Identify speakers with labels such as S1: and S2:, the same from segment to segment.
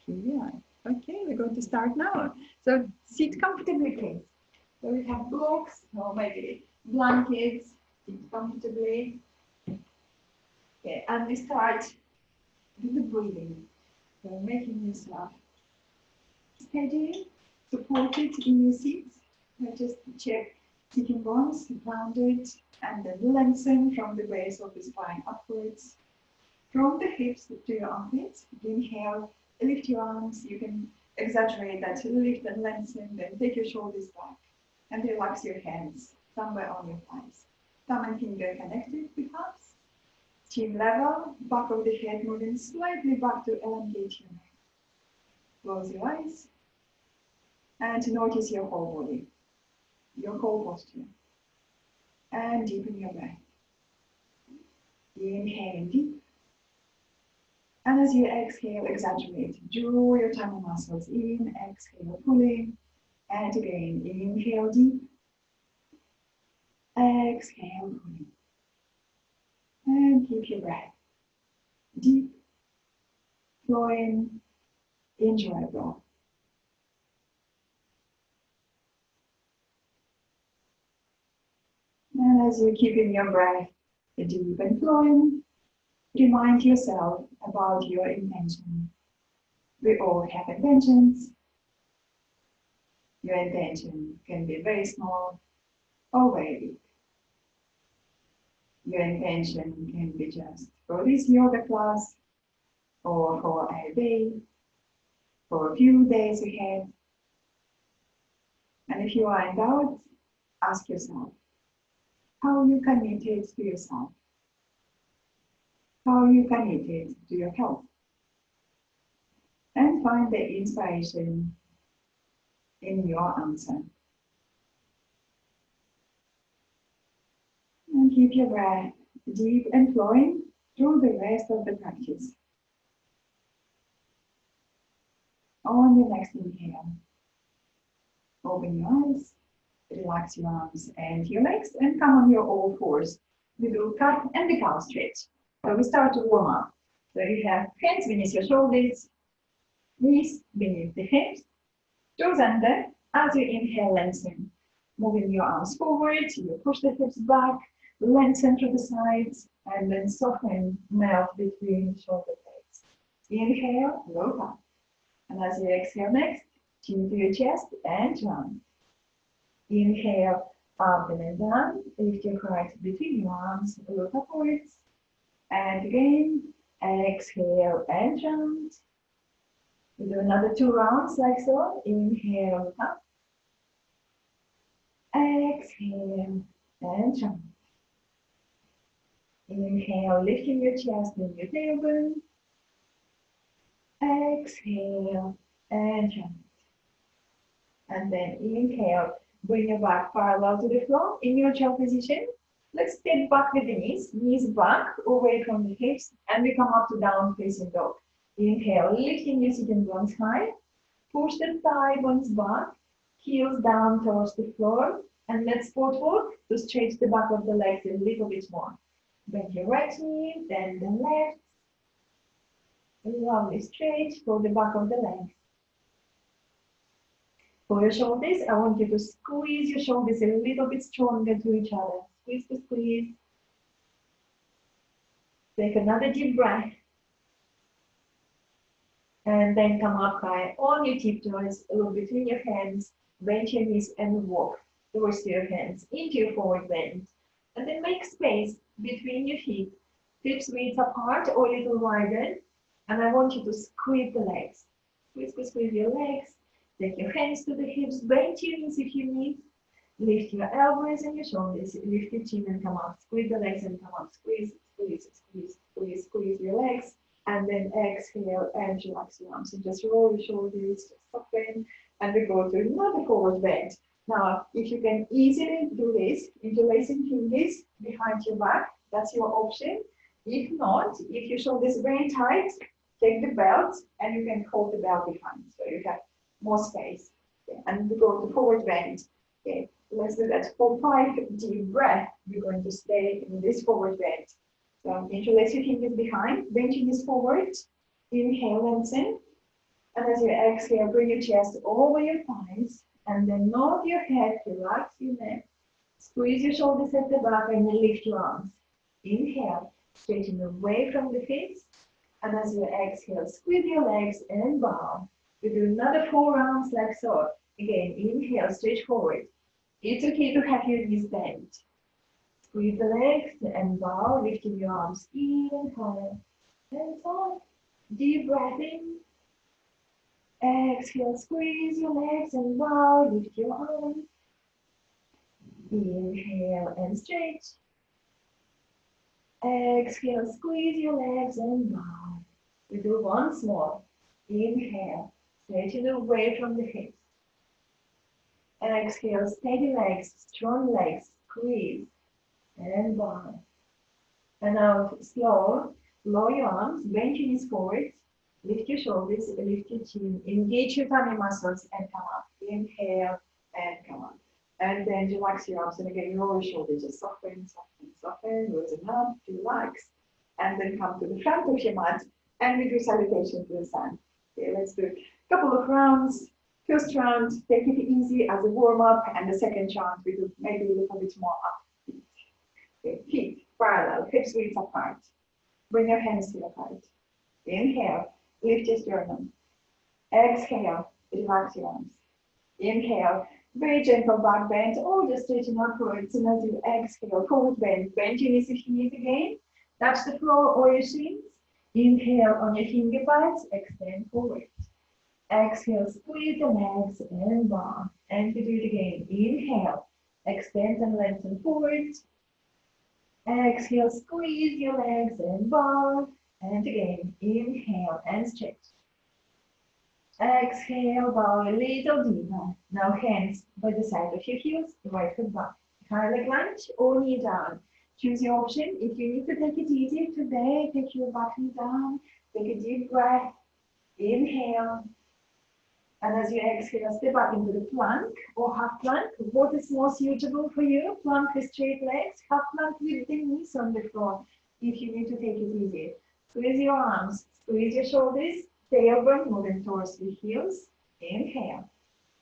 S1: Yeah. Okay, we're going to start now. So sit comfortably, please. So we have blocks or maybe blankets. Sit comfortably. Okay, and we start with the breathing. So making yourself steady, supported in your seat. Just check sitting bones rounded and then lengthen from the base of the spine upwards. From the hips to your armpits. Inhale, lift your arms. You can exaggerate that. Lift and lengthen. Then take your shoulders back and relax your hands somewhere on your thighs. Thumb and finger connected, perhaps. Chin level, back of the head moving slightly back to elongate your neck. Close your eyes and notice your whole body, your whole posture. And deepen your breath. Inhale deep. And as you exhale, exaggerate. Draw your tummy muscles in, exhale, pulling. And again, inhale deep. Exhale, pulling. And keep your breath deep, flowing, enjoyable. And as you're keeping your breath deep and flowing, remind yourself about your intention. We all have intentions. Your intention can be very small or very big. Your intention can be just for this yoga class or for a day, for a few days ahead. And if you are in doubt, ask yourself, how are you committed to yourself? How are you committed to your health? And find the inspiration in your answer. And keep your breath deep and flowing through the rest of the practice. On your next inhale, open your eyes, relax your arms and your legs, and come on your all fours. We do cat and the cow stretch. So we start to warm up. So you have hands beneath your shoulders, knees beneath the hips, toes under. As you inhale, lengthen. Moving your arms forward, you push the hips back, lengthen through the sides, and then soften, melt between shoulder blades. Inhale, low back. And as you exhale next, chin to your chest and round. Inhale, abdomen down, lift your heart between your arms, look upwards. And again, exhale and round. We do another 2 rounds like so. Inhale, look up. Exhale and round. Inhale, lifting your chest and your tailbone. Exhale and round. And then inhale, bring your back parallel to the floor in neutral position. Let's step back with the knees back, away from the hips, and we come up to down facing dog. Inhale, lifting your sitting bones high. Push the thigh bones back, heels down towards the floor, and let's footwork to stretch the back of the legs a little bit more. Bend your right knee, then the left. Lovely stretch for the back of the legs. For your shoulders, I want you to squeeze your shoulders a little bit stronger to each other. Squeeze, squeeze, squeeze. Take another deep breath. And then come up high on your tiptoes, look between your hands, bend your knees and walk towards your hands into your forward bend. And then make space between your feet, hips width apart or a little wider. And I want you to squeeze the legs. Squeeze, squeeze, squeeze your legs. Take your hands to the hips, bend your knees if you need. Lift your elbows and your shoulders. Lift your chin and come up. Squeeze the legs and come up. Squeeze, squeeze, squeeze, squeeze, squeeze your legs. And then exhale and relax your arms. So just roll your shoulders, just soften, and we go to another forward bend. Now, if you can easily do this, interlacing fingers behind your back, that's your option. If not, if your shoulders are very tight, take the belt and you can hold the belt behind. So you have more space. Okay. And we go to forward bend. Okay. Let's do that for 5 deep breaths. We're going to stay in this forward bend. So interlace your fingers behind, bend your knees forward. Inhale, lengthen. And as you exhale, bring your chest over your thighs, and then nod your head, relax your neck, squeeze your shoulders at the back, and then lift your arms. Inhale, straighten away from the hips, and as you exhale, squeeze your legs and bow. We do another 4 rounds like so. Again, inhale, stretch forward. It's okay to have your knees bent. Squeeze the legs and bow, lifting your arms even higher. And so, deep breath in. Exhale, squeeze your legs and bow, lift your arms. Inhale and stretch. Exhale, squeeze your legs and bow. We do once more. Inhale, straighten away from the hips. Exhale, steady legs, strong legs, squeeze and bow. And now slow, lower your arms, bend your knees forward, lift your shoulders, lift your chin, engage your tummy muscles and come up. Inhale and come up. And then relax your arms and again lower your shoulders, just soften, soften, soften, loosen up, relax. And then come to the front of your mat and we do salutation to the sun. Okay, let's do a couple of rounds. First round, take it easy as a warm-up, and the second round, we do maybe a little bit more up. Okay, feet parallel, hips width apart. Bring your hands to your heart. Inhale, lift your sternum. Exhale, relax your arms. Inhale, very gentle back bend, or just straighten upwards. And as you exhale, forward bend. Bend your knees if you need again. Touch the floor or your shins. Inhale on your finger pads, extend forward. Exhale, squeeze the legs and bow. And we do it again. Inhale, extend and lengthen forward. Exhale, squeeze your legs and bow. And again, inhale and stretch. Exhale, bow a little deeper. Now hands by the side of your heels, right foot back. High leg lunge or knee down. Choose your option. If you need to take it easy today, take your back knee down. Take a deep breath. Inhale. And as you exhale, step up into the plank or half plank. What is more suitable for you? Plank with straight legs, half plank with the knees on the floor. If you need to take it easy. Squeeze your arms, squeeze your shoulders, tailbone moving towards the heels. Inhale.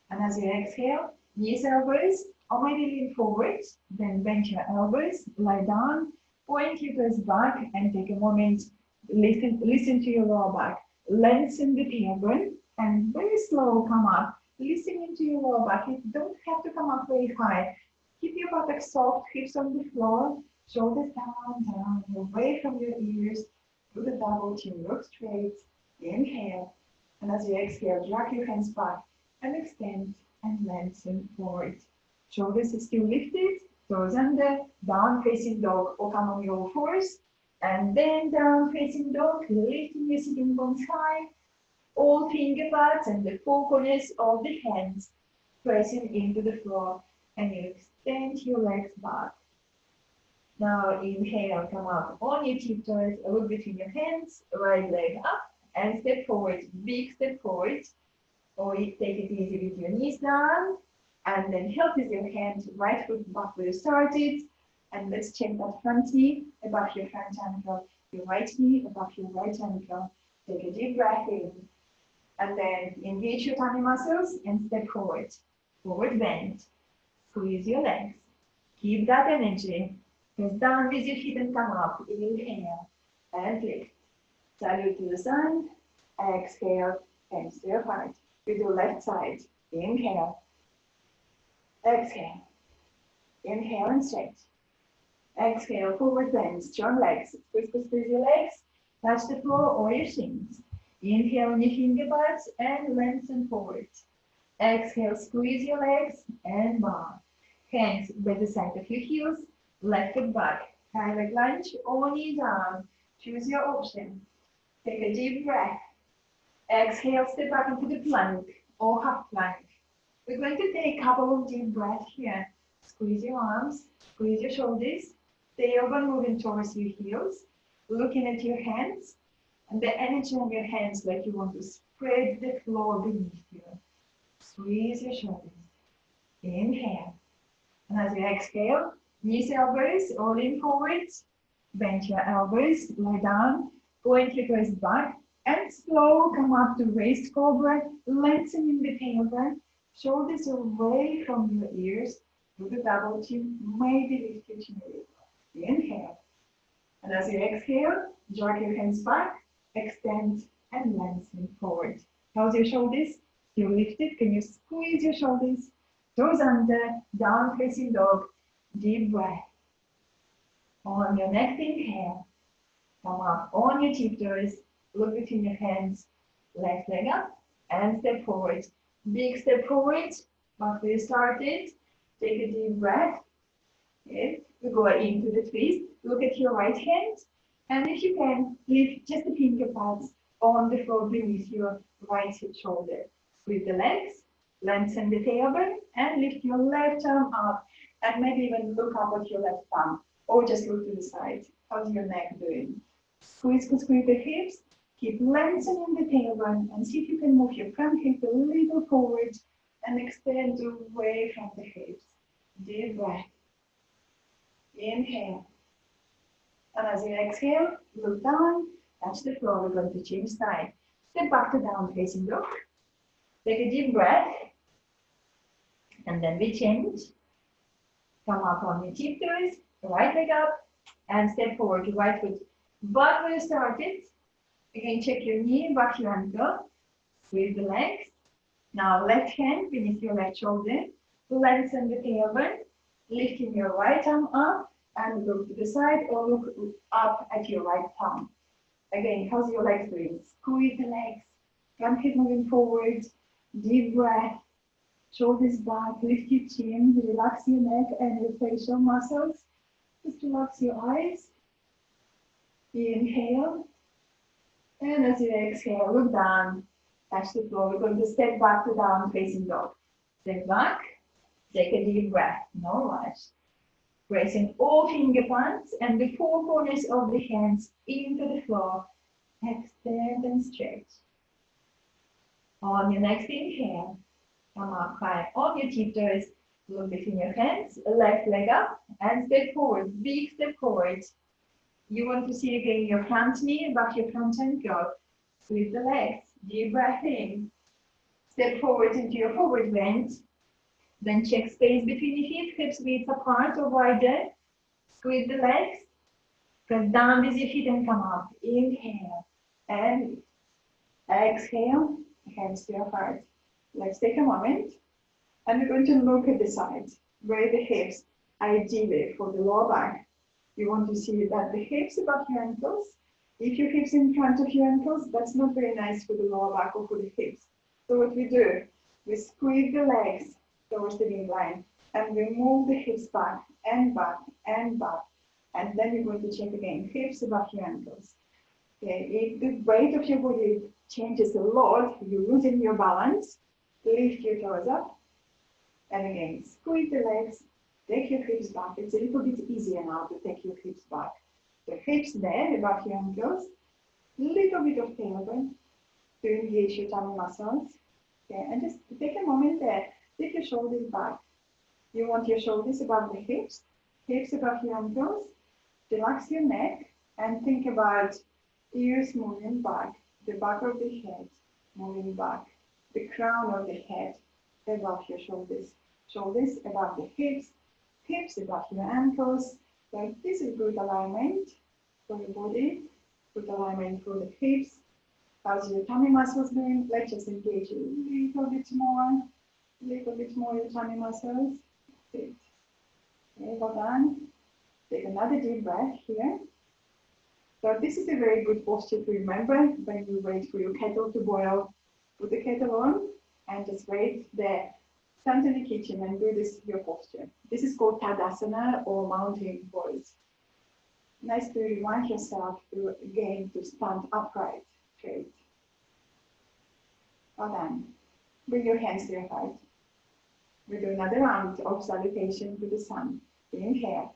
S1: And as you exhale, knees, elbows, or maybe lean forward. Then bend your elbows, lie down, point your toes back, and take a moment. Listen to your lower back. Lengthen the tailbone. And very slow come up, listening to your lower back. You don't have to come up very high. Keep your buttocks soft, hips on the floor, shoulders down, away from your ears. Do the double chin, look straight. Inhale. And as you exhale, drag your hands back and extend and lengthen forward. Shoulders are still lifted, toes under, down facing dog or come on your fours. And then down facing dog, lifting your sitting bones high. All finger pads and the four corners of the hands pressing into the floor, and you extend your legs back. Now inhale, come up on your tiptoes, look between your hands, right leg up and step forward, big step forward, or you take it easy with your knees down, and then help with your hands, right foot back where you started, and let's check that front knee above your front ankle, your right knee above your right ankle. Take a deep breath in. And then engage your tummy muscles and step forward. Forward bend. Squeeze your legs. Keep that energy. Press down with your feet and come up. Inhale and lift. Salute to the sun. Exhale. Hands to your heart. We do left side. Inhale. Exhale. Inhale and stretch. Exhale. Forward bend. Strong legs. Squeeze your legs. Touch the floor or your shins. Inhale on your finger pads and lengthen forward. Exhale, squeeze your legs and bow. Hands by the side of your heels, left foot back. High leg lunge or knee down. Choose your option. Take a deep breath. Exhale, step back into the plank or half plank. We're going to take a couple of deep breaths here. Squeeze your arms, squeeze your shoulders, tailbone moving towards your heels, looking at your hands. And the energy on your hands like you want to spread the floor beneath you. Squeeze your shoulders. Inhale. And as you exhale, knees, elbows, or lean forward. Bend your elbows, lie down, point your toes back, And slow, come up to raised cobra, lengthening the tailbone, shoulders away from your ears, do the double chin, maybe lift your chin a little. Inhale. And as you exhale, jerk your hands back, extend and lengthen forward. How's your shoulders? Still lifted. Can you squeeze your shoulders? Toes under, down facing dog. Deep breath. On your next inhale, come up on your tiptoes, look between your hands, left leg up, and step forward. Big step forward, back where you started. Take a deep breath. Okay. We go into the twist. Look at your right hand, and if you can, lift just the finger pads on the floor beneath your right shoulder. Squeeze the legs, lengthen the tailbone, and lift your left arm up, and maybe even look up at your left thumb, or just look to the side. How's your neck doing? Squeeze the hips, keep lengthening the tailbone, and see if you can move your front hip a little forward and extend away from the hips. Deep breath. Inhale. And as you exhale, look down, touch the floor. We're going to change side. Step back to down facing dog. Take a deep breath. And then we change. Come up on your tiptoes, right leg up, and step forward, right foot back where you started. Again, check your knee, back your ankle. Squeeze the legs. Now left hand beneath your left shoulder. Lengthen the tailbone. Lifting your right arm up and look to the side or look up at your right thumb. Again, how's your legs doing? Squeeze the legs. Front hip moving forward. Deep breath. Shoulders back. Lift your chin. Relax your neck and your facial muscles. Just relax your eyes. Inhale. And as you exhale, look down. Touch the floor. We're going to step back to down facing dog. Step back. Take a deep breath, no rush. Pressing all finger points and the four corners of the hands into the floor. Extend and stretch. On your next inhale, come up high on your tiptoes. Look between your hands, left leg up, and step forward. Big step forward. You want to see again your front knee, back your front ankle. Squeeze the legs. Deep breath in. Step forward into your forward bend. Then check space between your hips width apart or wider. Squeeze the legs. Press down with your feet and come up. Inhale and exhale. Hands to your heart. Let's take a moment and we're going to look at the sides where the hips, ideally for the lower back. You want to see that the hips above your ankles. If your hips in front of your ankles, that's not very nice for the lower back or for the hips. So what we do, we squeeze the legs towards the midline, and we move the hips back and back and back, and then you're going to check again, hips above your ankles. Okay, if the weight of your body changes a lot, you're losing your balance, lift your toes up, and again, squeeze the legs, take your hips back. It's a little bit easier now to take your hips back. The hips there above your ankles, little bit of tailbone to engage your tummy muscles. Okay, and just take a moment there. Lift your shoulders back. You want your shoulders above the hips above your ankles. Relax your neck and think about ears moving back, the back of the head moving back, the crown of the head above your shoulders, shoulders above the hips above your ankles. So this is good alignment for your body, good alignment for the hips. How's your tummy muscles doing? Let's just engage a little bit more your tummy muscles. Good. Okay, well done. Take another deep breath here. So this is a very good posture to remember when you wait for your kettle to boil. Put the kettle on and just wait there. Stand in the kitchen and do this your posture. This is called Tadasana or mountain pose. Nice to remind yourself to again to stand upright, straight. Well done. Bring your hands to your heart. We do another round of salutation to the sun. Inhale.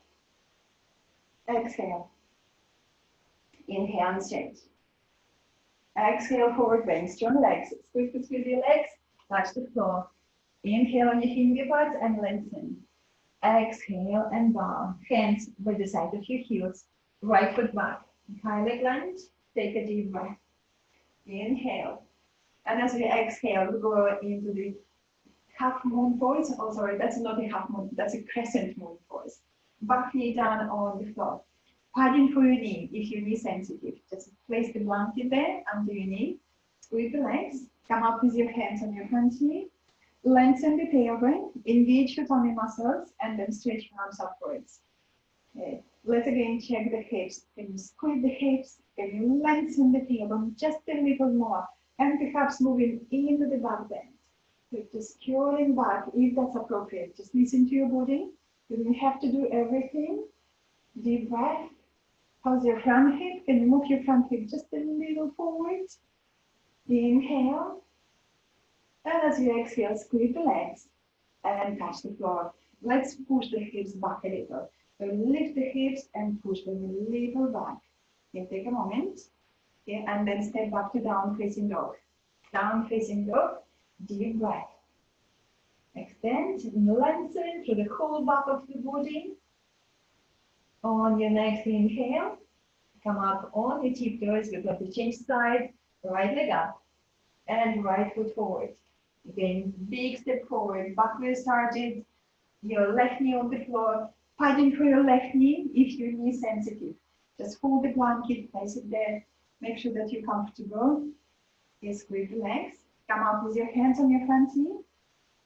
S1: Exhale. Inhale and stretch. Exhale, forward bend. Strong legs. Squeeze your legs. Touch the floor. Inhale on your finger pads and lengthen. Exhale and bow. Hands by the side of your heels. Right foot back. High leg lunge. Take a deep breath. Inhale. And as we exhale, we go into the half moon pose. Oh, sorry, that's not a half moon, that's a crescent moon pose. Back knee down on the floor. Padding for your knee if your knee sensitive. Just place the blanket there under your knee. Squeeze the legs. Come up with your hands on your front knee. Lengthen the tailbone. Engage your tummy muscles and then stretch your arms upwards. Okay. Let's again check the hips. Can you squeeze the hips? Can you lengthen the tailbone just a little more? And perhaps moving into the back bend. So just curling back if that's appropriate. Just listen to your body. You don't have to do everything. Deep breath. How's your front hip? Can you move your front hip just a little forward? Inhale. And as you exhale, squeeze the legs and touch the floor. Let's push the hips back a little. So lift the hips and push them a little back. Okay, take a moment. Okay, and then step back to down facing dog. Down facing dog. Deep breath. Extend and lengthen through the whole back of the body. On your next inhale, come up on your tiptoes. We're going to change side, right leg up and right foot forward. Again, big step forward, back where you started, your left knee on the floor, padding for your left knee if your knee is sensitive. Just hold the blanket, place it there, make sure that you're comfortable. Okay, squeeze the legs, come up with your hands on your front knee.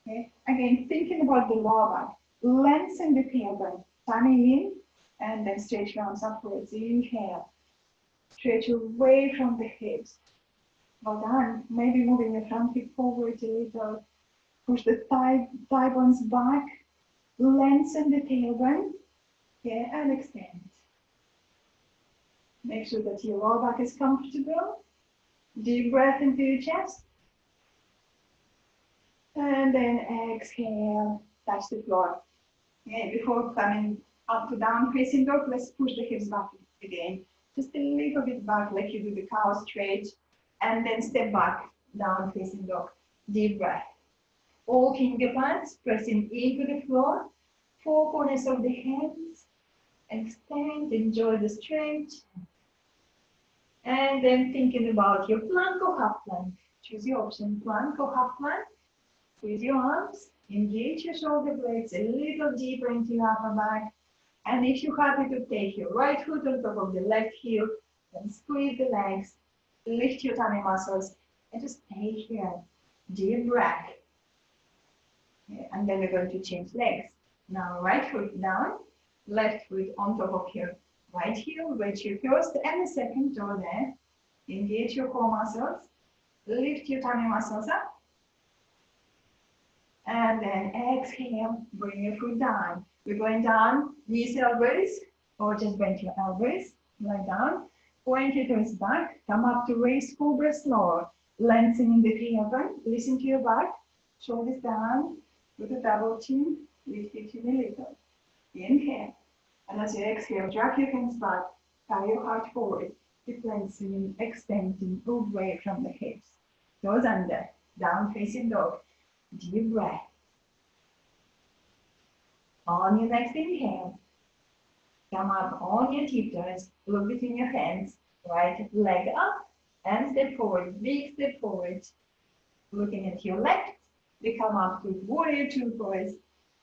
S1: Okay. Again, thinking about the lower back, lengthen the tailbone, tummy in, and then stretch your arms upwards. Inhale. Stretch away from the hips. Well done. Maybe moving the front hip forward a little. Push the thigh bones back. Lengthen the tailbone. Okay, and extend. Make sure that your lower back is comfortable. Deep breath into your chest. And then exhale. Touch the floor. Okay, before coming up to down facing dog, let's push the hips back again. Just a little bit back like you do the cow stretch. And then step back, down facing dog. Deep breath. All finger plants pressing into the floor. Four corners of the hands. Extend, enjoy the stretch. And then thinking about your plank or half plank. Choose your option, plank or half plank. Squeeze your arms. Engage your shoulder blades a little deeper into your upper back. And if you're happy to take your right foot on top of the left heel, then squeeze the legs, lift your tummy muscles, and just stay here. Deep breath. Okay, and then we're going to change legs. Now right foot down, left foot on top of your right heel, reach your first and the second toe there. Engage your core muscles, lift your tummy muscles up. And then exhale, bring your foot down. We're going down, knees, elbows, or just bend your elbows, lie down. Point your toes back, come up to raise cobra slow. Lengthening the tailbone, listen to your back, shoulders down, with a double chin, lift your chin a little. Inhale. And as you exhale, drag your hands back, tie your heart forward, keep lengthening, extending away from the hips. Toes under, down facing dog. Deep breath. On your next inhale, come up on your tiptoes, look between your hands, right leg up, and step forward, big step forward. Looking at your left, we come up to warrior two pose.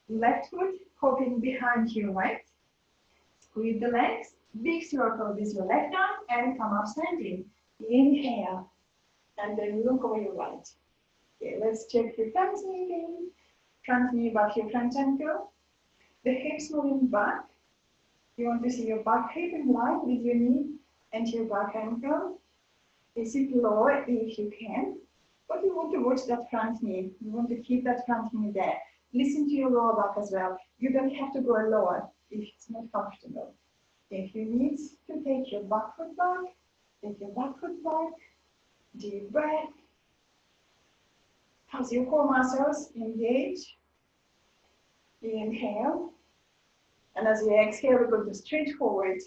S1: Left foot hopping behind your right. Squeeze the legs, big circle with your left arm, and come up standing. Inhale, and then look over your right. Okay, let's check your front knee again. Front knee back your front ankle. The hips moving back. You want to see your back hip in line with your knee and your back ankle. Is it lower if you can? But you want to watch that front knee. You want to keep that front knee there. Listen to your lower back as well. You don't have to go lower if it's not comfortable. If you need to take your back foot back, take your back foot back. Deep breath. As your core muscles engage, inhale, and as you exhale, we're going to stretch forward,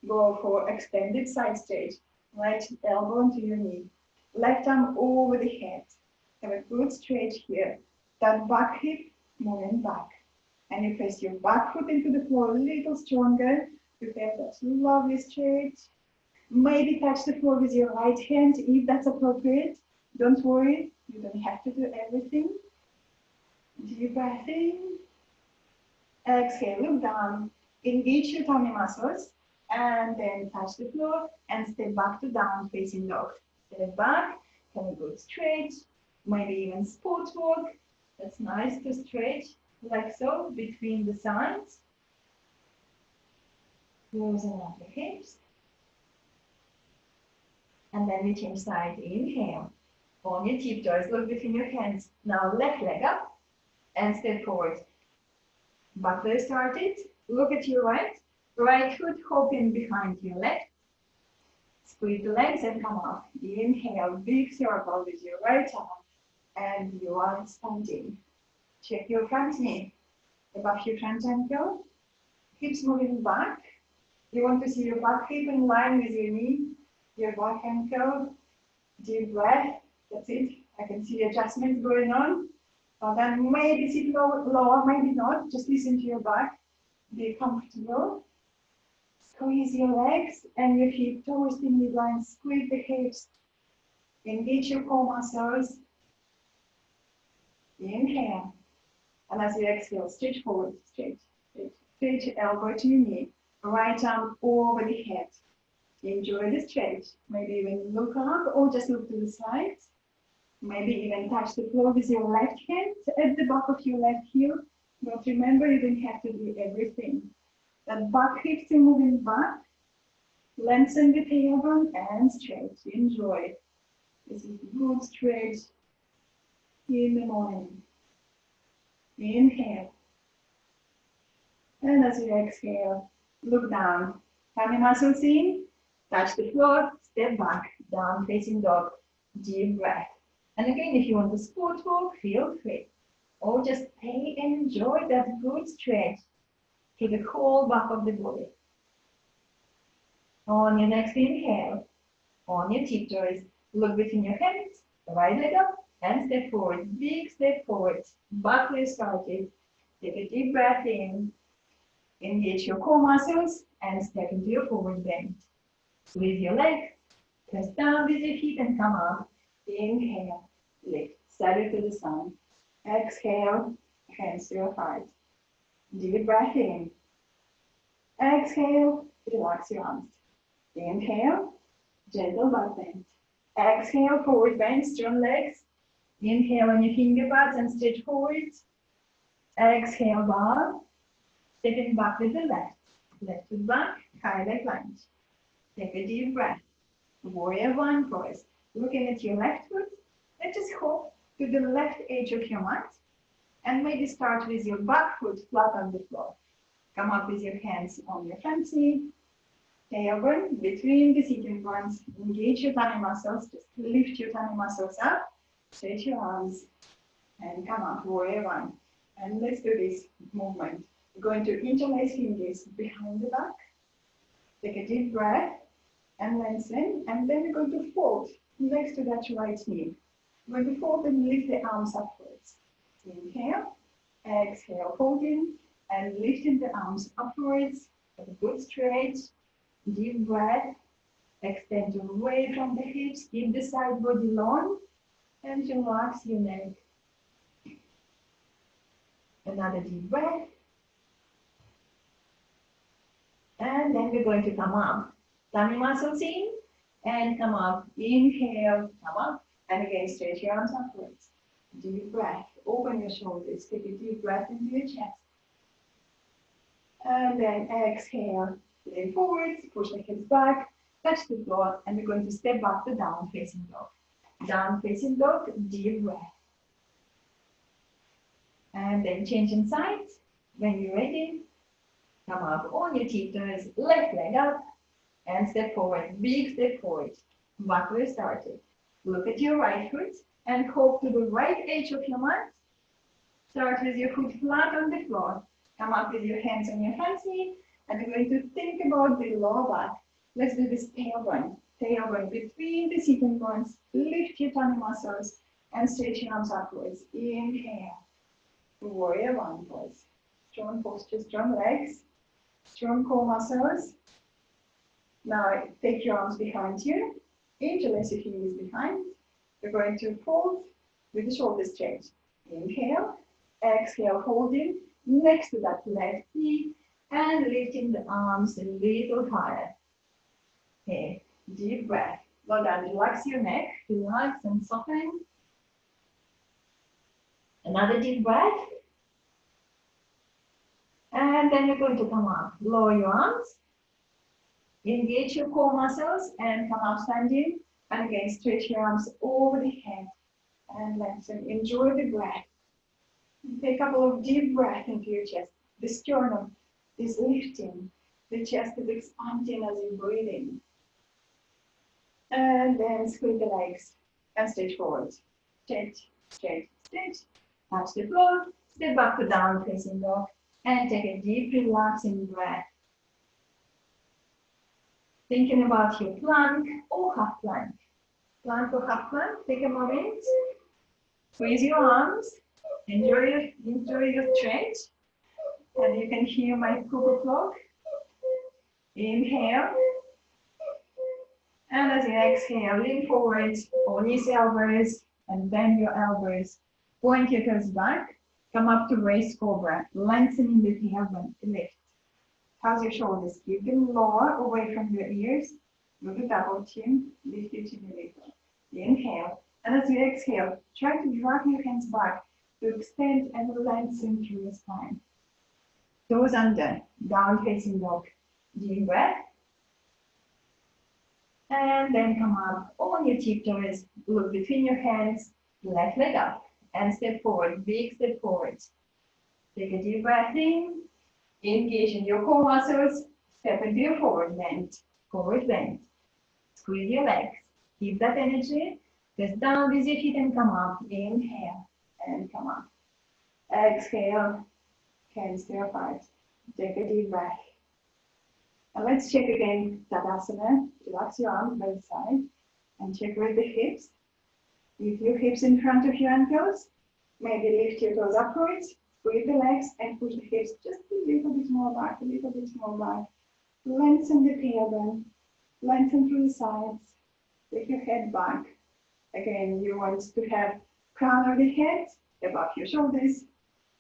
S1: go for extended side stretch, right elbow onto your knee, left arm over the head, have a good stretch here, that back hip moving back, and you place your back foot into the floor a little stronger, you have that lovely stretch,
S2: Maybe touch the floor with your right hand if that's appropriate. Don't worry, you don't have to do everything. Deep breath in. Exhale, look down. Engage your tummy muscles. And then touch the floor and step back to down facing dog. Step back, have a good stretch. Maybe even sport walk. That's nice to stretch like so between the sides. Loosen up the hips. And then we change side. Inhale. On your tiptoes, look between your hands. Now left leg up and step forward. Back leg started. Look at your right. Right foot hopping behind your left. Squeeze the legs and come up. Inhale, big circle with your right arm. And you are standing. Check your front knee above your front ankle. Hips moving back. You want to see your back hip in line with your knee, your back ankle. Deep breath. That's it. I can see adjustments going on. Then maybe sit lower, maybe not. Just listen to your back. Be comfortable. Squeeze your legs and your feet towards the midline. Squeeze the hips. Engage your core muscles. Inhale. And as you exhale, stretch forward, stretch, stretch. Stretch elbow to your knee. Right arm over the head. Enjoy the stretch. Maybe even look up or just look to the sides. Maybe even touch the floor with your left hand at the back of your left heel. But remember, you don't have to do everything. That back hips are moving back. Lengthen the tailbone and stretch. Enjoy. This is a good stretch in the morning. Inhale. And as you exhale, look down. Tummy muscles in. Touch the floor. Step back. Down facing dog. Deep breath. And again, if you want to sport walk, feel free. Or just stay and enjoy that good stretch to the whole back of the body. On your next inhale, on your tiptoes, look between your hands, right leg up, and step forward. Big step forward. Back leg started. Take a deep breath in. Engage your core muscles and step into your forward bend. Squeeze your legs. Press down with your feet and come up. Inhale, lift, salute to the sun. Exhale, hands to your heart. Deep breath in. Exhale, relax your arms. Inhale, gentle back bend. Exhale, forward bend, strong legs. Inhale on your finger pads and stretch forward. Exhale, bow. Stepping back with the left. Left foot back, high leg lunge. Take a deep breath. Warrior one pose. Looking at your left foot, let's just hop to the left edge of your mat and maybe start with your back foot flat on the floor. Come up with your hands on your front knee, tailbone between the sitting bones. Engage your tummy muscles, just lift your tummy muscles up, stretch your arms, and come up, warrior one. And let's do this movement. We're going to interlace fingers behind the back, take a deep breath, and lengthen, and then we're going to fold next to that right knee. We're going to fold and lift the arms upwards. Inhale, exhale, folding, and lifting the arms upwards. Have a good stretch, deep breath, extend away from the hips, keep the side body long, and relax your neck. Another deep breath. And then we're going to come up. Tummy muscles in and come up. Inhale, come up. And again, stretch your arms upwards. Deep breath. Open your shoulders. Take a deep breath into your chest. And then exhale. Lean forward. Push the hips back. Touch the floor. And we're going to step back to down facing dog. Down facing dog. Deep breath. And then changing sides. When you're ready, come up on your tiptoes. Left leg up. And step forward, big step forward. Back where you started. Look at your right foot and hop to the right edge of your mat. Start with your foot flat on the floor. Come up with your hands on your front knee and we're going to think about the lower back. Let's do this tailbone. Tailbone between the sitting bones. Lift your tummy muscles and stretch your arms upwards. Inhale. Warrior one pose. Strong posture, strong legs, strong core muscles. Now take your arms behind you, interlace your fingers behind. You're going to fold with the shoulders straight. Inhale, exhale, holding next to that left knee and lifting the arms a little higher. Okay, deep breath. Well done. Relax your neck, relax and soften. Another deep breath. And then you're going to come up. Lower your arms. Engage your core muscles and come up standing. And again, stretch your arms over the head and lengthen. Enjoy the breath. Take a couple of deep breaths into your chest. The sternum is lifting. The chest is expanding as you breathe in. And then squeeze the legs and stretch forward. Stretch, stretch, stretch. Touch the floor. Step back to down facing dog. And take a deep, relaxing breath. Thinking about your plank or half plank. Plank or half plank. Take a moment. Squeeze your arms. Enjoy your stretch. And you can hear my cuckoo clock. Inhale. And as you exhale, lean forward, release elbows, and bend your elbows. Point your toes back. Come up to raised cobra, lengthening the tailbone, lift. How's your shoulders? Keep them lower, away from your ears. Do the double chin, lift your chin a little. Inhale. And as you exhale, try to drag your hands back to extend and lengthen through your spine. Toes under, down facing dog. Deep breath. And then come up on your tiptoes, look between your hands, left leg up, and step forward, big step forward. Take a deep breath in, engage in your core muscles, step into your forward bend, squeeze your legs, keep that energy, press down with your feet and come up, inhale, and come up. Exhale, hands to your thighs, take a deep breath. And let's check again Tadasana. Relax your arms by the side and check with the hips. Lift your hips in front of your ankles. Maybe lift your toes upwards, squeeze the legs and push the hips just a little bit more back, a little bit more back. Lengthen the tailbone, lengthen through the sides. Take your head back. Again, you want to have crown of the head above your shoulders,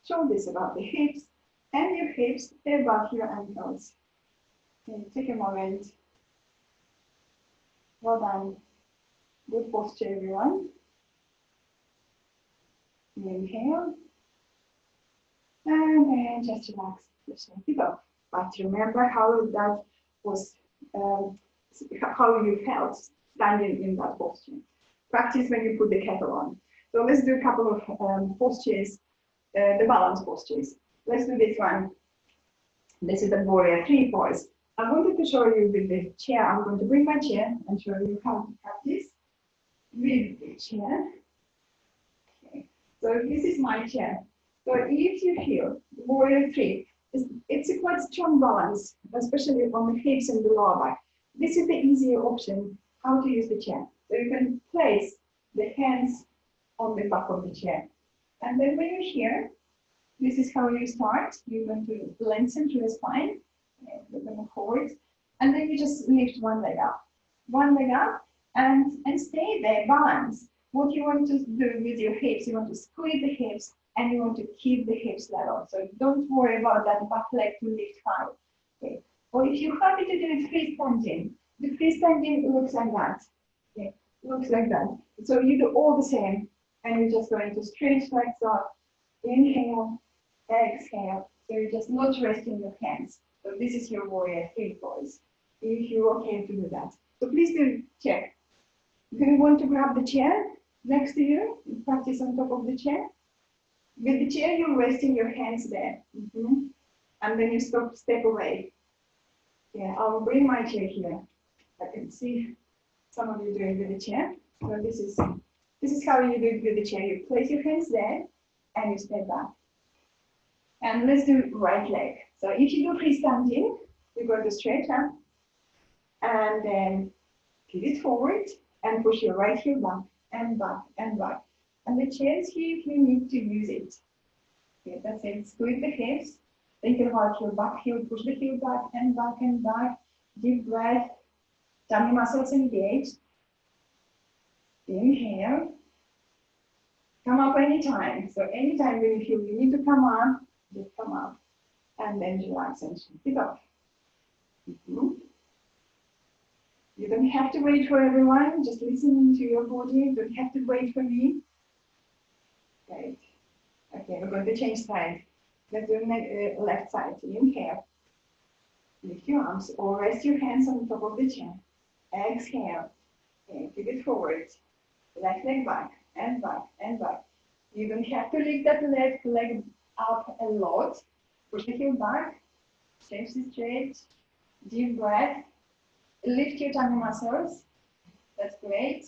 S2: shoulders above the hips, and your hips above your ankles. Okay, take a moment. Well done. Good posture, everyone. Inhale. And then just relax. Just let it go. But remember how that was, how you felt standing in that posture. Practice when you put the kettle on. So let's do a couple of postures, the balance postures. Let's do this one. This is the warrior 3 pose. I wanted to show you with the chair. I'm going to bring my chair and show you how to practice with the chair. Okay. So this is my chair. So if you feel warrior 3, it's a quite strong balance, especially on the hips and the lower back. This is the easier option how to use the chair. So you can place the hands on the back of the chair. And then when you're here, this is how you start. You're going to lengthen through the spine. We're going to forward, and then you just lift one leg up, and stay there, balance. What you want to do with your hips, you want to squeeze the hips, and you want to keep the hips level. So don't worry about that back leg to lift high. Okay. Or if you're happy to do it freestanding, the freestanding looks like that. Okay. Looks like that. So you do all the same, and you're just going to stretch legs up, inhale, exhale. So you're just not resting your hands. So this is your warrior 3 pose. If you're okay to do that. So please do check. Do you want to grab the chair next to you? Practice on top of the chair. With the chair, you're resting your hands there. And then you step away. Yeah, I'll bring my chair here. I can see some of you doing with the chair. So this is how you do it with the chair. You place your hands there and you step back. And let's do right leg. So if you do freestanding, you're going to stretch up and then pivot forward and push your right heel back and back and back. And the chair is here if you need to use it. Okay, that's it. Squeeze the hips. Think about your back heel, push the heel back and back and back. Deep breath. Tummy muscles engaged. Inhale. Come up anytime. So anytime when you feel you need to come up, just come up. And then relax and shake it off. You don't have to wait for everyone. Just listen to your body. You don't have to wait for me. Great. Okay, we're going to change side. Let's do left side. Inhale. Lift your arms or rest your hands on top of the chair. Exhale. Okay, keep it forward. Left leg back and back and back. You don't have to lift that left leg up a lot. Push the heel back. Change the straight. Deep breath. Lift your tummy muscles. That's great.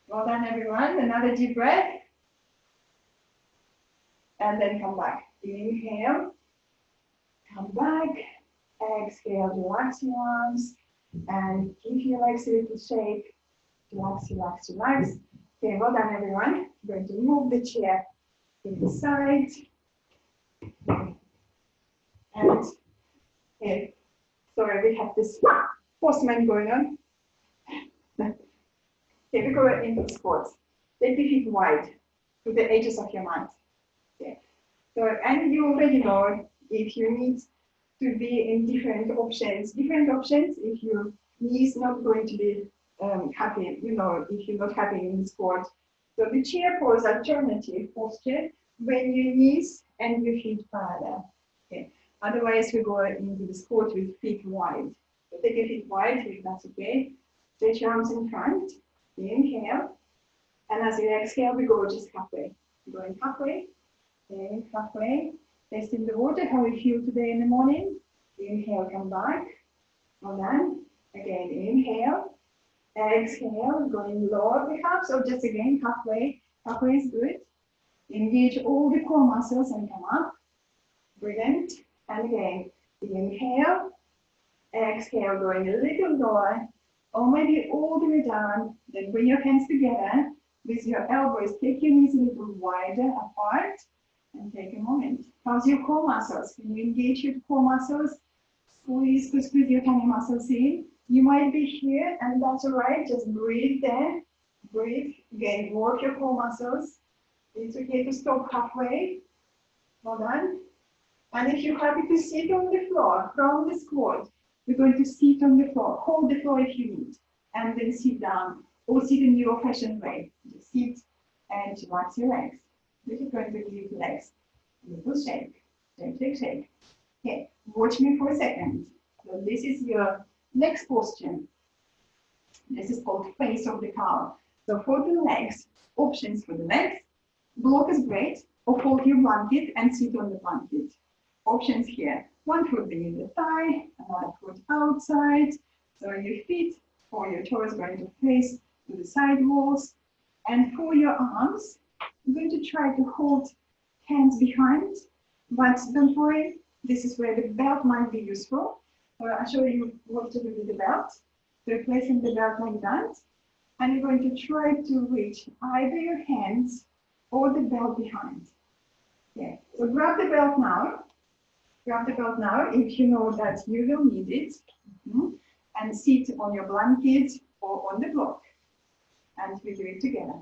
S2: Well done, everyone. Another deep breath. And then come back. Inhale. Come back. Exhale. Relax your arms. And give your legs a little shake. Relax, relax, relax. Okay, well done, everyone. We're going to move the chair to the side. And okay, sorry, we have this postman going on. Okay, we go into squats. Take the feet wide to the edges of your mat. Okay. So, and you already know if you need to be in different options if your knee is not going to be happy, you know, if you're not happy in the squat. So the chair pose alternative posture when your knees and your feet parallel. Okay. Otherwise, we go into the squat with feet wide. So take your feet wide, if that's okay. Stretch your arms in front. Inhale. And as you exhale, we go just halfway. Going halfway. Okay, halfway. Test in the water, how you feel today in the morning. Inhale, come back. Well done. Again, inhale. Exhale, going lower perhaps, or just again halfway. Halfway is good. Engage all the core muscles and come up. Brilliant. And again, inhale. Exhale, going a little lower, or maybe all the way down. Then bring your hands together with your elbows. Take your knees a little wider apart and take a moment. How's your core muscles? Can you engage your core muscles? Squeeze your tummy muscles in. You might be here, and that's all right. Just breathe there. Breathe. Again, work your core muscles. It's okay to stop halfway. Well done. And if you're happy to sit on the floor from the squat, we're going to sit on the floor. Hold the floor if you need, and then sit down or sit in your old-fashioned way. Just sit and relax your legs. This is going to give your legs a little shake. Shake, shake, shake. Okay, watch me for a second. So this is your next posture. This is called face of the cow. So for the legs, options for the legs, block is great, or fold your blanket and sit on the blanket. Options here, one foot beneath the thigh, another foot outside. So your feet or your toes are going to face to the side walls. And for your arms, you're going to try to hold hands behind, but don't worry, this is where the belt might be useful. I'll show you what to do with the belt. So placing the belt like that, and you're going to try to reach either your hands or the belt behind. Okay, so grab the belt now. Grab the belt now if you know that you will need it. And sit on your blanket or on the block. And we do it together.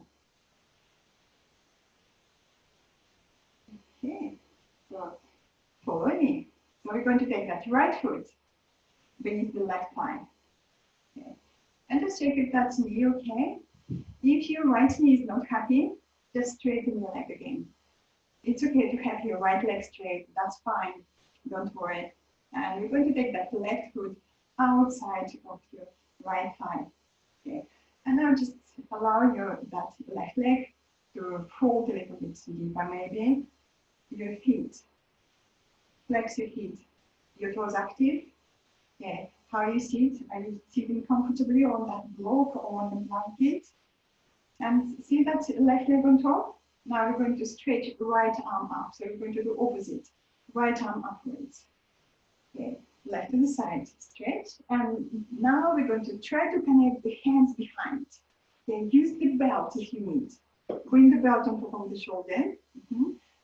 S2: Okay, so follow me. So we're going to take that right foot beneath the left thigh. Okay. And just check if that's knee okay. If your right knee is not happy, just straighten your leg again. It's okay to have your right leg straight, that's fine, don't worry. And we're going to take that left foot outside of your right thigh. Okay. And now just allow that left leg to fold a little bit deeper maybe. Your feet. Flex your feet. Your toes active. Okay. How you sit? Are you sitting comfortably on that block or on the blanket? And see that left leg on top? Now we're going to stretch right arm up. So we're going to do opposite. Right arm upwards. Okay. Left to the side, stretch. And now we're going to try to connect the hands behind. Okay. Use the belt if you need. Bring the belt on top of the shoulder.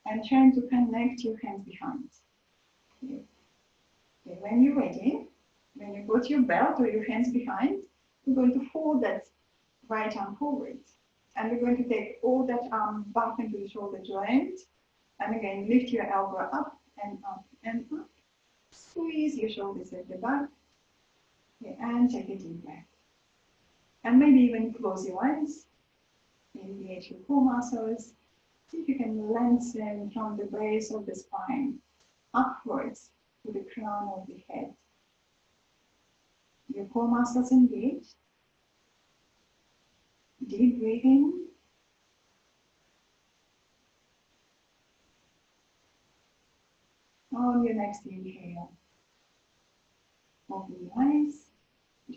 S2: And trying to connect your hands behind. Okay. Okay. When you're ready, When you put your belt or your hands behind, we're going to fold that right arm forward. And we're going to take all that arm back into the shoulder joint. And again, lift your elbow up and up and up. Squeeze your shoulders at the back. Okay, and take a deep breath. And maybe even close your eyes. Engage your core muscles. See if you can lengthen from the base of the spine upwards to the crown of the head. Your core muscles engaged. Deep breathing. On your next inhale, open your eyes,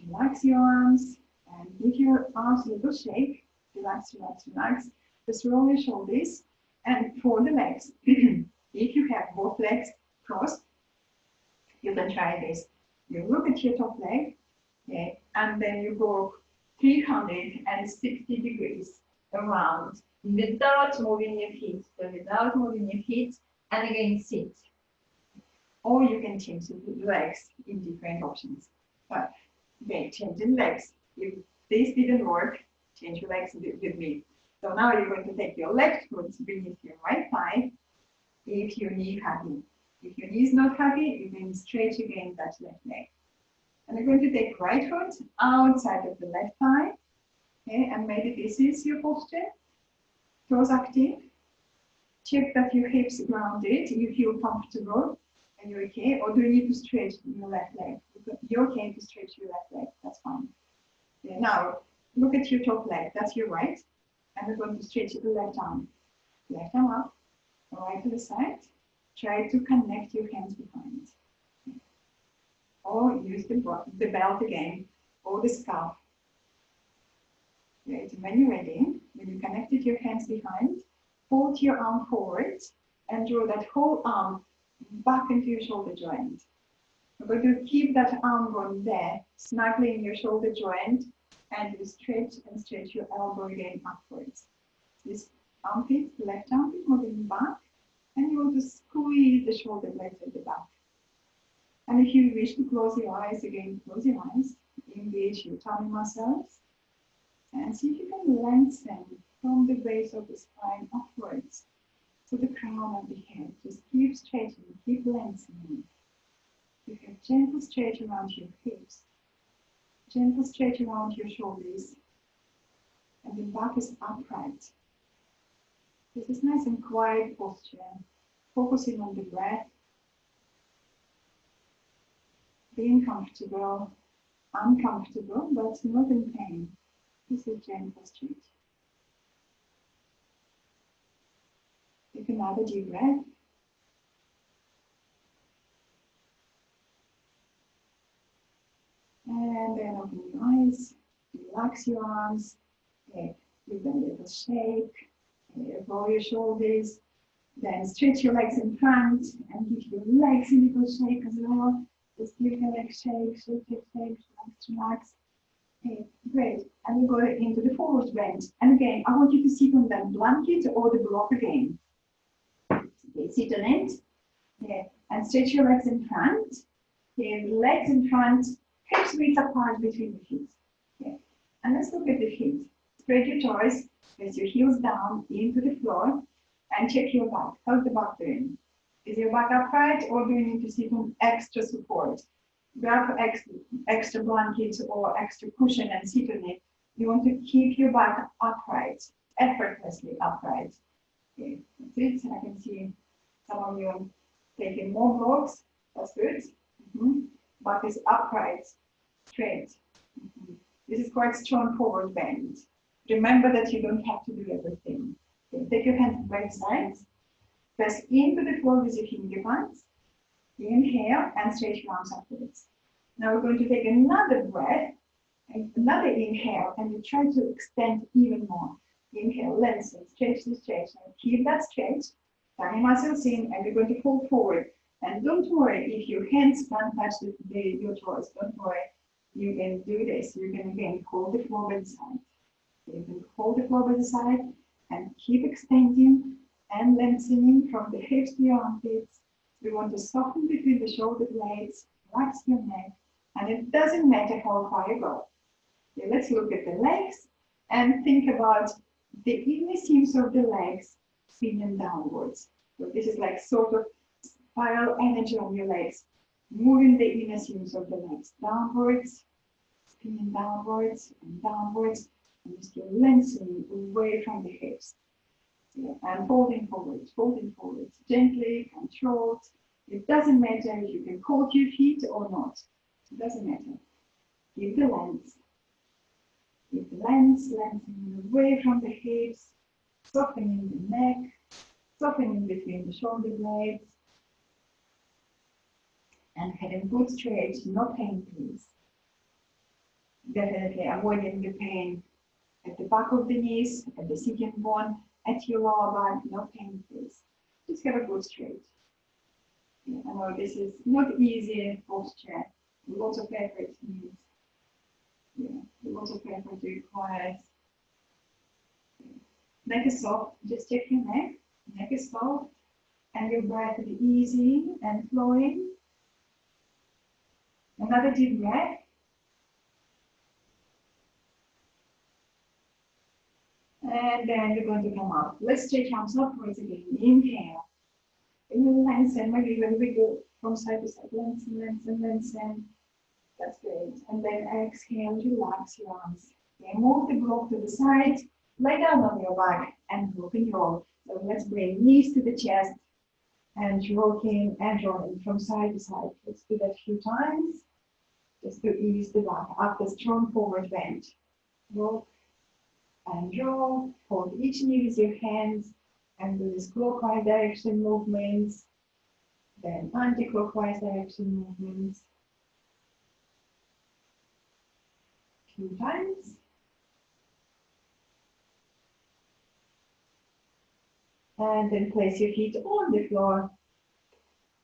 S2: relax your arms, and give your arms a little shake. Relax, relax, relax. Just roll your shoulders and fold the legs. If you have both legs crossed, you can try this. You look at your top leg, okay, and then you go 360 degrees around without moving your feet. So without moving your feet, and again sit. Or you can change the legs in different options. But again, change the legs. If this didn't work, change your legs with me. So now you're going to take your left foot beneath your right thigh if your knee happy. If your knee is not happy, you can stretch again that left leg. And you're going to take right foot outside of the left thigh. Okay, and maybe this is your posture. Toes active. Check that your hips grounded. You feel comfortable. And you're okay, or do you need to stretch your left leg? You're okay to stretch your left leg, that's fine. Okay, now, look at your top leg, that's your right, and we're going to stretch the left arm. Left arm up, right to the side. Try to connect your hands behind. Or use the belt again, or the scarf. Great, when you're ready, when you connected your hands behind, fold your arm forward, and draw that whole arm back into your shoulder joint. We're going to keep that arm bone there, snugly in your shoulder joint, and you stretch and stretch your elbow again upwards. This armpit, left armpit, moving back, and you want to squeeze the shoulder blades at the back. And if you wish to close your eyes, again, close your eyes, engage your tummy muscles, and see if you can lengthen from the base of the spine upwards to the crown of the head. Just keep stretching, keep lengthening. You have gentle stretch around your hips, gentle stretch around your shoulders, and the back is upright. This is nice and quiet posture, focusing on the breath, being comfortable, uncomfortable, but not in pain. This is gentle stretch. Take another deep breath. And then open your eyes, relax your arms, okay. Give them a little shake, okay. Roll your shoulders, then stretch your legs in front and give your legs a little shake as well. Just give your legs shake, shake, shake, shake, relax, relax. Okay, great. And we go into the forward bend. And again, I want you to sit on that blanket or the block again. Okay, sit on it, okay, and stretch your legs in front. Okay, legs in front, hips width apart between the feet. Okay, and let's look at the feet. Spread your toes, place your heels down into the floor, and check your back. How's the back doing? Is your back upright, or do you need to sit on extra support? Grab extra blanket or extra cushion and sit on it. You want to keep your back upright, effortlessly upright. Okay, that's it. I can see some of you taking more blocks. That's good. Back is upright, straight. This is quite strong forward bend. Remember that you don't have to do everything. Okay, take your hands to both sides. Press into the floor with your finger points. Inhale and stretch your arms upwards. Now we're going to take another breath, and another inhale, and you try to extend even more. Inhale, lengthen, stretch the stretch. Now keep that stretch. Tummy muscles in, and you're going to fall forward. And don't worry if your hands can't touch your toes. Don't worry. You can do this. You can again hold the floor by the side. You can hold the floor by the side and keep extending and lengthening from the hips to your armpits. We want to soften between the shoulder blades, relax your neck, And it doesn't matter how far you go. Okay, let's look at the legs and think about the inner seams of the legs spinning downwards. So this is like sort of spiral energy of your legs, moving the inner seams of the legs downwards, spinning downwards and downwards, and still lengthening away from the hips. Yeah, and folding forwards, gently, controlled. It doesn't matter if you can hold your feet or not. It doesn't matter. Keep the length. Keep the length, lengthening away from the hips, softening the neck, softening between the shoulder blades, and heading good straight, no pain, please. Definitely avoiding the pain at the back of the knees, at the sitting bone, at your lower back, no pain, please. Just have a good straight. Yeah, I know this is not easy posture. Lots of effort needs. Yeah, lots of effort requires. Neck is soft, just check your neck. Neck is soft, and your breath is easy and flowing. Another deep breath. And then you're going to come up. Let's stretch arms upwards again. Inhale. Lengthen, maybe when we go from side to side. Lengthen, lengthen, lengthen. That's great. And then exhale, relax your arms. Okay, move the block to the side. Lay down on your back and rock and roll. So let's bring knees to the chest and rocking and rolling from side to side. Let's do that a few times. Just to ease the back after strong forward bend. Rock and roll. Hold each knee with your hands and do this clockwise direction movements, then anti-clockwise direction movements. A few times. And then place your feet on the floor.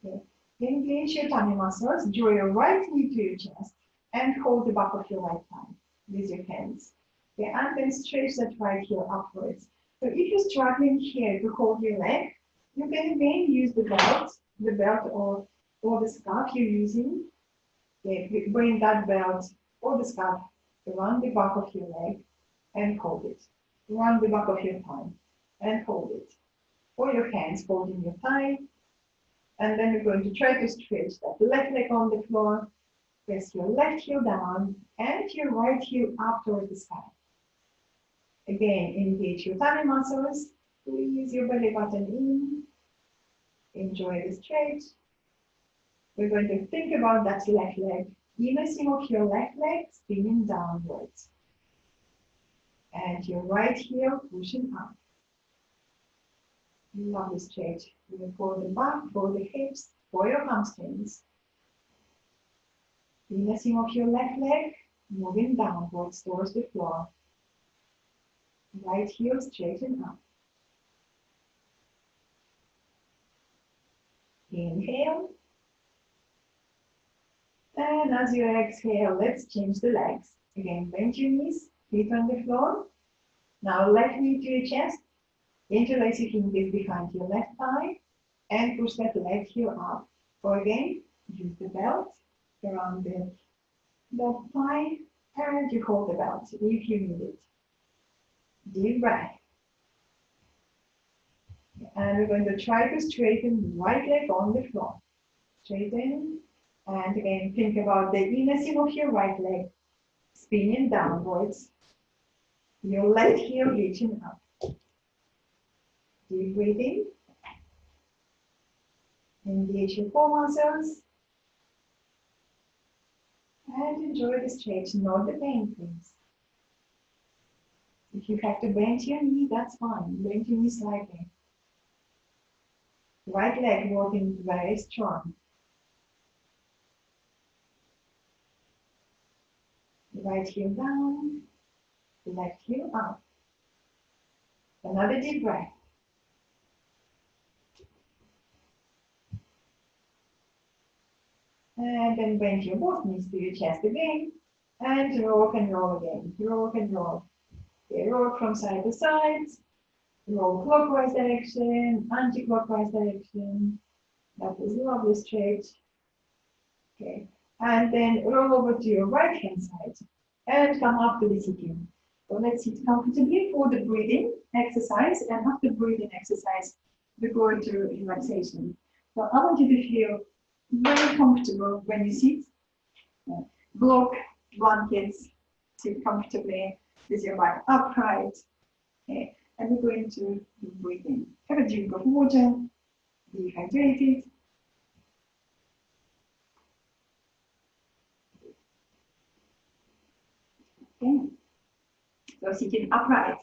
S2: Okay. Engage your tummy muscles. Draw your right knee to your chest and hold the back of your right thigh with your hands. Okay. And then stretch that right heel upwards. So if you're struggling here to hold your leg, you can again use the belt or the scarf you're using. Okay. Bring that belt or the scarf around the back of your leg and hold it. Around the back of your thigh and hold it. Or your hands holding your thigh. And then you're going to try to stretch that left leg on the floor. Press your left heel down and your right heel up towards the sky. Again, engage your tummy muscles. Squeeze your belly button in. Enjoy the stretch. We're going to think about that left leg. Inner seam of your left leg spinning downwards. And your right heel pushing up. Lovely stretch. For the back, for the hips, for your hamstrings. Inner seam of your left leg moving downwards towards the floor. Right heel straighten up. Inhale. And as you exhale, let's change the legs. Again, bend your knees, feet on the floor. Now left knee to your chest. Interlace your fingers behind your left thigh and push that left heel up. Or again, use the belt around the left thigh and you hold the belt if you need it. Deep breath. And we're going to try to straighten the right leg on the floor. Straighten. And again, think about the inner seam of your right leg spinning downwards. Your left heel reaching up. Deep breathing. Engage your core muscles. And enjoy the stretch, not the pain, please. If you have to bend your knee, that's fine. Bend your knee slightly. Right leg working very strong. Right heel down, left heel up. Another deep breath. And then bend your both knees to your chest again. And rock and roll again. Rock and roll. Okay, rock from side to side. Roll clockwise direction, anti-clockwise direction. That is lovely stretch. Okay.
S1: And then roll over to your right hand side and come up to the sitting. So let's sit comfortably for the breathing exercise, and after breathing exercise, we go into relaxation. So I want you to feel very comfortable when you sit. Block blankets, sit comfortably with your back upright. Okay. And we're going to do breathing. Have a drink of water, be hydrated. Okay. So sitting upright.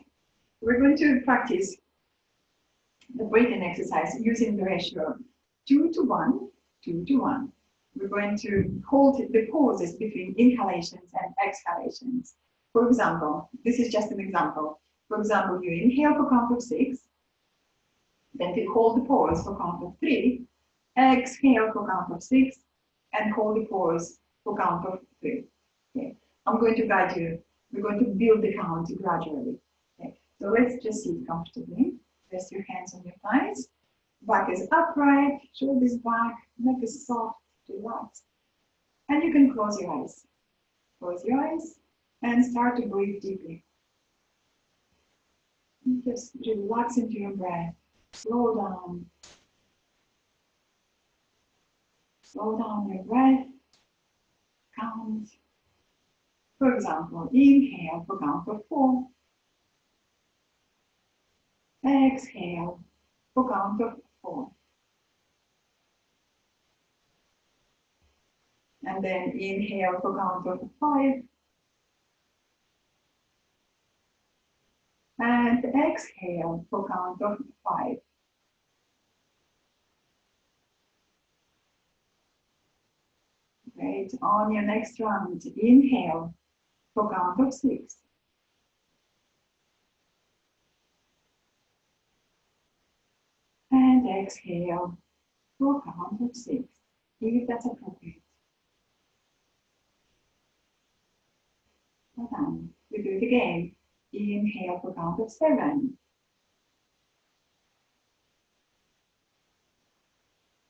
S1: We're going to practice the breathing exercise using the ratio 2 to 1, 2 to 1. We're going to hold the pauses between inhalations and exhalations. For example, this is just an example. For example, you inhale for count of 6, then you hold the pause for count of 3, exhale for count of 6, and hold the pause for count of 3. Okay. I'm going to guide you. We're going to build the count gradually. Okay. So let's just sit comfortably. Rest your hands on your thighs. Back is upright, shoulders back, neck is soft, relaxed. And you can close your eyes. Close your eyes and start to breathe deeply. Just relax into your breath. Slow down. Slow down your breath. Count. For example, inhale for count of 4. Exhale for count of 4. And then inhale for count of 5. And exhale for count of 5. Great. On your next round, inhale for count of 6. And exhale for count of 6, if that's appropriate. Well done. We do it again. Inhale for count of 7.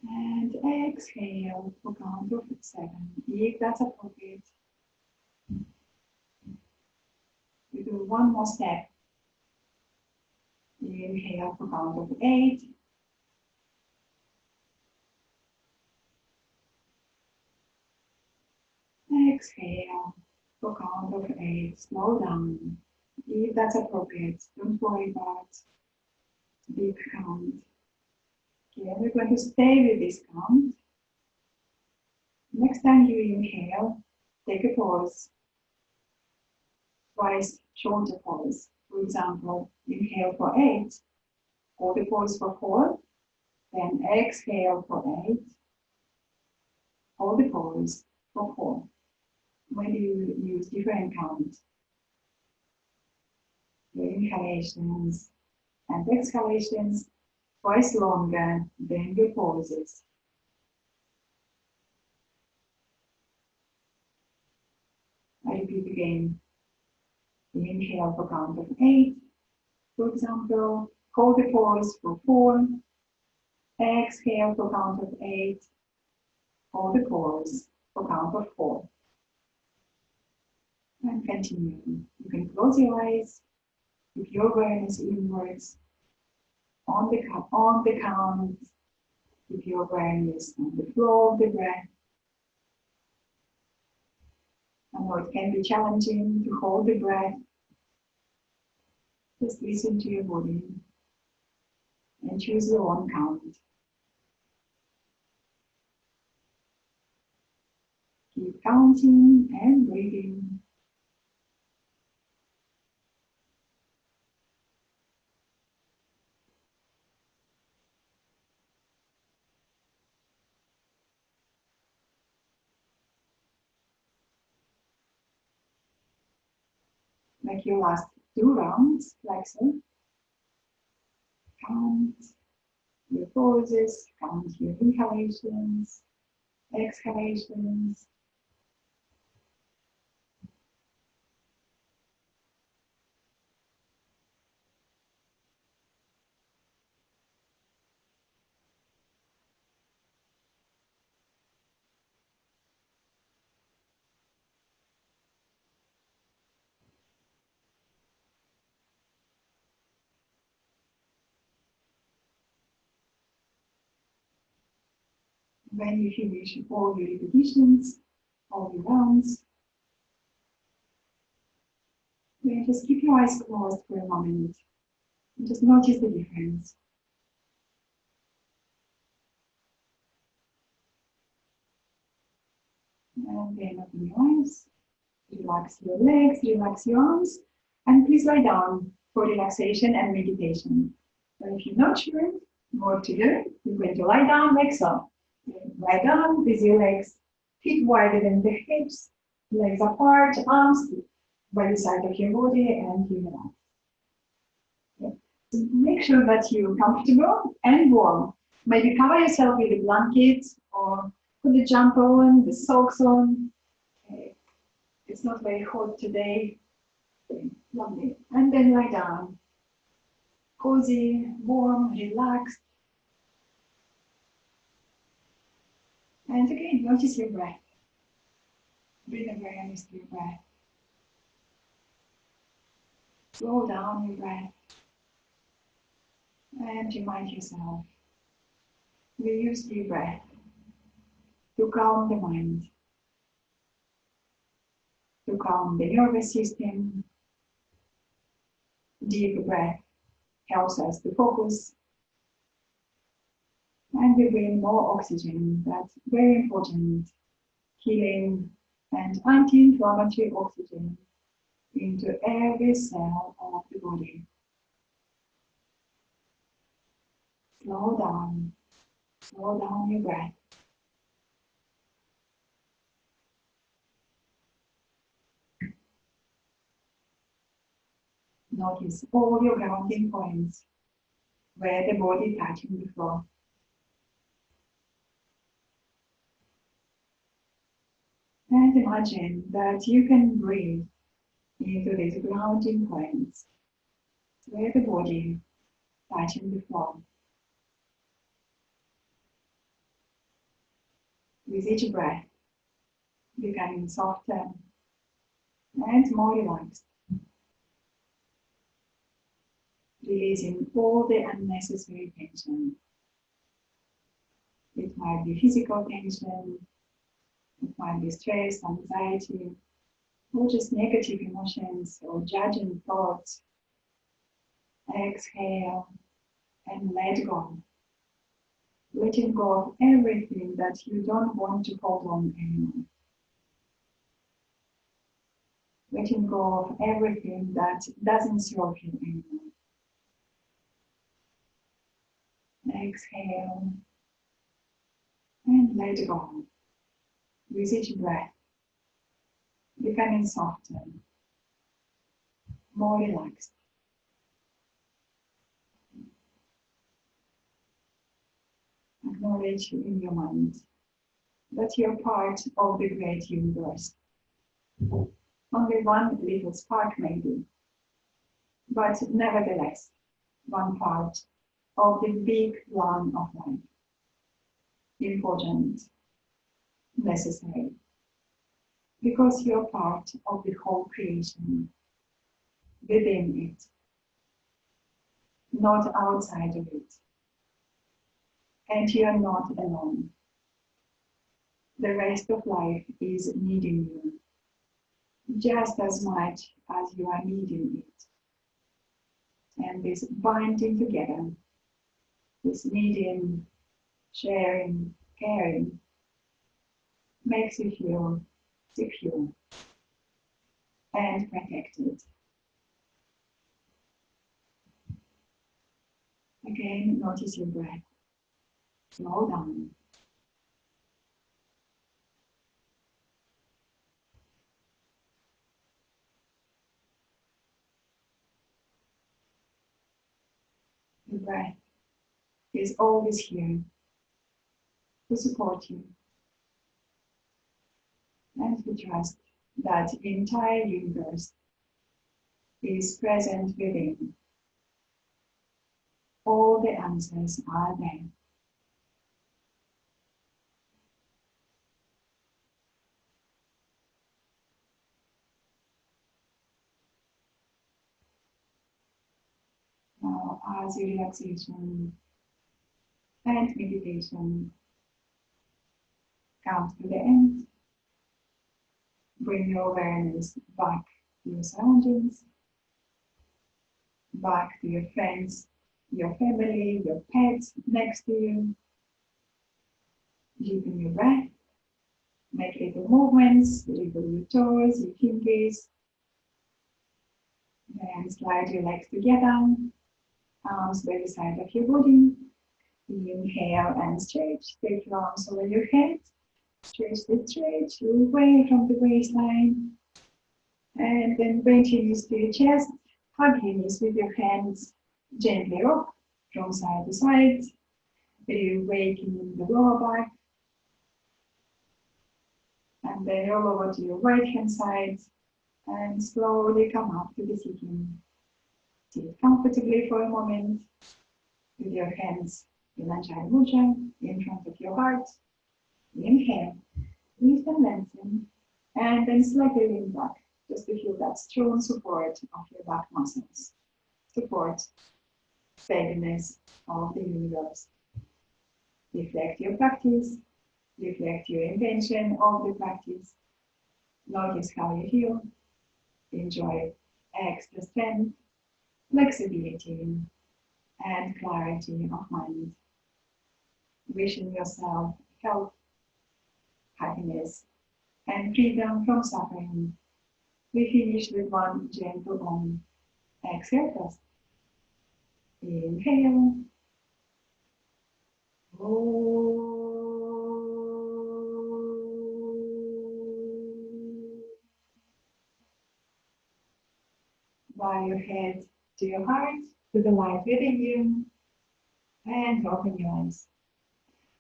S1: And exhale for count of 7, if that's appropriate. We do one more step. Inhale for count of 8. Exhale for count of 8. Slow down, if that's appropriate. Don't worry about big count. Okay, we're going to stay with this count. Next time you inhale, take a pause. Twice shorter pause. For example, inhale for 8, hold the pause for 4, then exhale for 8, hold the pause for 4. When you use different counts, your inhalations and exhalations twice longer than your pauses. I repeat again. Inhale for count of 8. For example, hold the pause for 4. Exhale for count of 8. Hold the pause for count of 4. And continue. You can close your eyes, keep your awareness inwards on the count, keep your awareness on the flow of the breath. I know it can be challenging to hold the breath. Just listen to your body and choose your own count. Keep counting and breathing. Make your last 2 rounds like so. Count your pauses, count your inhalations, exhalations.
S2: When you finish all your repetitions, all your rounds, then just keep your eyes closed for a moment. And just notice the difference. And then open your eyes, relax your legs, relax your arms, and please lie down for relaxation and meditation. And if you're not sure what to do, you're going to lie down like so. Lie down with your legs feet wider than the hips, legs apart, arms by the side of your body, and you relax. So make sure that you're comfortable and warm. Maybe cover yourself with a blanket or put the jumper on, the socks on. Okay. It's not very hot today. Okay. Lovely. And then lie down. Cozy, warm, relaxed. And again, notice your breath. Bring awareness to your breath. Slow down your breath. And remind yourself, we use the breath to calm the mind, to calm the nervous system. Deep breath helps us to focus, and we bring more oxygen. That's very important. Healing and anti-inflammatory oxygen into every cell of the body. Slow down your breath. Notice all your grounding points where the body touching the floor. And imagine that you can breathe into these grounding points where the body touching the floor. With each breath, becoming softer and more relaxed. Releasing all the unnecessary tension. It might be physical tension, it might be stress, anxiety, or just negative emotions or judging thoughts. Exhale and let go. Letting go of everything that you don't want to hold on anymore. Letting go of everything that doesn't serve you anymore. Exhale and let go. With each breath, becoming softer, more relaxed. Acknowledge in your mind that you're part of the great universe. Only one little spark maybe, but nevertheless, one part of the big plan of life. Important, necessary, because you're part of the whole creation, within it, not outside of it. And you are not alone. The rest of life is needing you just as much as you are needing it. And this binding together, this needing, sharing, caring, makes you feel secure and protected. Again, notice your breath. Slow down. The breath is always here to support you and to trust that the entire universe is present within. All the answers are there. Now, as your relaxation and meditation Come to the end. Bring your awareness back to your surroundings, back to your friends, your family, your pets next to you. Deepen your breath. Make little movements, wiggle your toes, your fingers. Then slide your legs together, arms by the side of your body. Inhale and stretch. Take your arms over your head. Stretch the stretch away from the waistline. And then bring your knees to your chest. Hug your knees with your hands. Gently rock from side to side. Awakening the lower back. And then roll over to your right hand side. And slowly come up to the sitting. Sit comfortably for a moment with your hands in Ajjayi Mudra in front of your heart. Inhale, lift and lengthen, and then slightly lean back, just to feel that strong support of your back muscles. Support, steadiness of the universe. Reflect your practice, reflect your intention of the practice. Notice how you feel. Enjoy extra strength, flexibility, and clarity of mind. Wishing yourself health, happiness, and freedom from suffering. We finish with one gentle Om. Exhale first. Inhale. Bow your head to your heart, to the light within you, and open your eyes.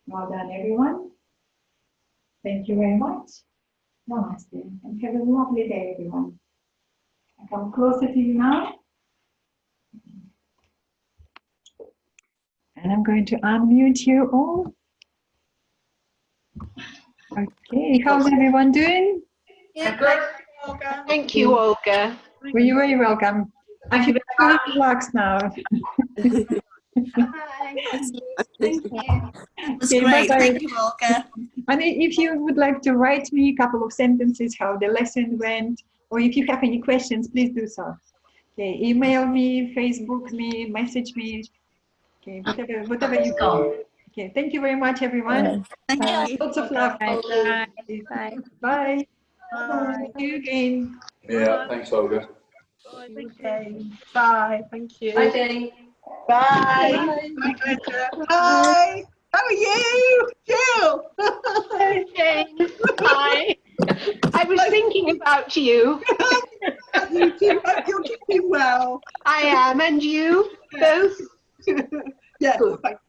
S2: Well done, everyone. Thank you very much. Namaste, and have a lovely day, everyone. I come closer to you now. And I'm going to unmute you all. Okay, how's everyone doing?
S3: Yeah, great, Olga. Thank you, Olga.
S2: Well, you're very welcome. I feel quite relaxed now.
S3: Hi. Thank you.
S4: That's
S2: Okay,
S4: great.
S2: bye-bye.
S4: Thank you, Olga.
S2: And if you would like to write me a couple of sentences how the lesson went, or if you have any questions, please do so. Okay, email me, Facebook me, message me. Okay, whatever you do. Okay, thank you very much, everyone.
S4: Thank you.
S2: Lots of love.
S5: Bye. Bye.
S2: Bye.
S5: Bye.
S2: Bye. See you again.
S6: Yeah, thanks, Olga.
S5: Okay. Bye. Thank you.
S1: Bye, Jane.
S3: Bye.
S2: Bye.
S5: Hi. How are you, Jill?
S3: Hi, Jane. Hi. I was thinking about you.
S5: You too. Hope you're keeping well.
S3: I am, and you both?
S5: Yes.
S3: Good.
S5: Thank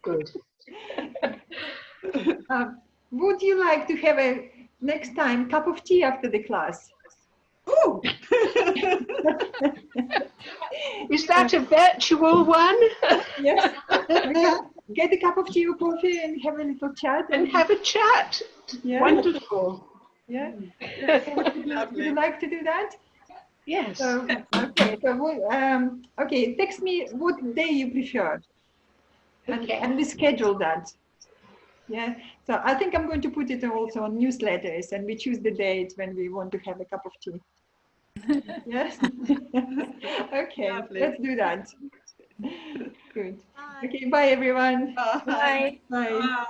S3: Good.
S2: Would you like to have a next time cup of tea after the class?
S5: you.
S3: Is that a virtual one?
S2: Yes. Get a cup of tea or coffee and have a little chat.
S3: And have a chat.
S2: Yeah.
S3: Wonderful.
S2: Yeah. Would you like to do that?
S3: Yes.
S2: So, okay. So, okay. Text me what day you prefer,
S3: Okay.
S2: and we schedule that. Yeah. So I think I'm going to put it also on newsletters, and we choose the date when we want to have a cup of tea. Yes. Okay.
S5: Lovely.
S2: Let's do that. Good. Okay. Bye, everyone.
S5: Bye.
S2: Bye.
S5: Bye.